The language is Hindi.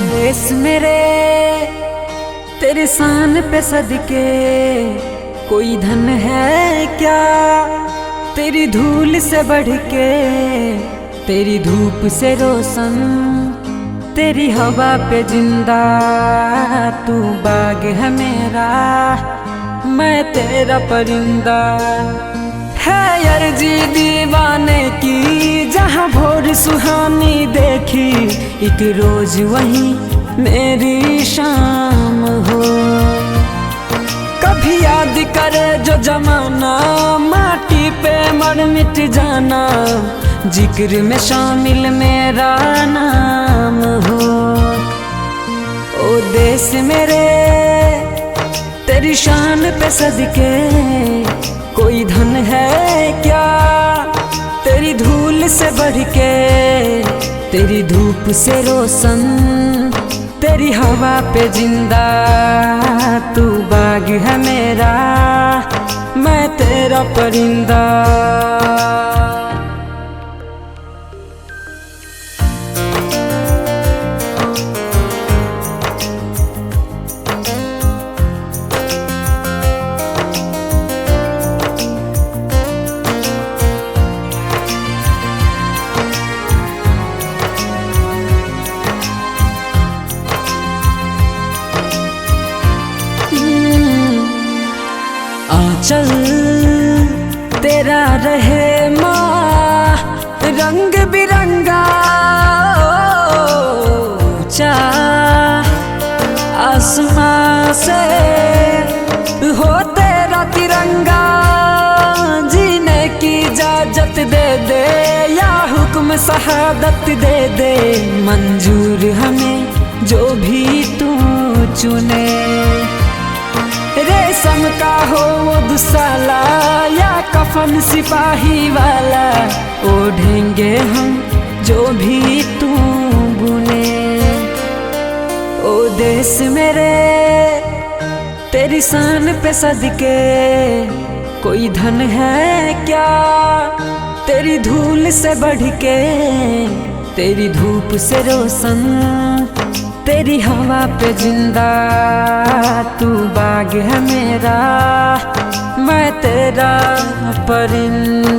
देश मेरे तेरे शान पे सदके कोई धन है क्या, तेरी धूल से बढ़ के, तेरी धूप से रोशन, तेरी हवा पे जिंदा। तू बाग है मेरा, मैं तेरा परिंदा। है अर्जी दीवाने की, जहाँ भोर सुहानी देखी, एक रोज वही मेरी शाम हो। कभी याद करे जो जमाना, माटी पे मर मिट जाना, जिक्र में शामिल मेरा नाम हो। ओ देश मेरे तेरी शान पे सदके कोई धन है क्या, तेरी धूल से बढ़ के, तेरी धूप से रोशन, तेरी हवा पे जिंदा। तू बाग है मेरा, मैं तेरा परिंदा। चल तेरा रहे माँ रंग बिरंगा, ऊंचा आसमां से हो तेरा तिरंगा। जीने की इजाजत दे दे या हुक्म शहादत दे दे, मंजूर हमें जो भी तू चुने। रेशम का हो वो दुसाला या कफन सिपाही वाला, ओढ़ेंगे हम जो भी तू बुने। ओ देश मेरे तेरी शान पे सदके कोई धन है क्या, तेरी धूल से बढ़ के, तेरी धूप से रोशन, तेरी हवा पे जिंदा। तू बाग है मेरा, मैं तेरा परिंदा।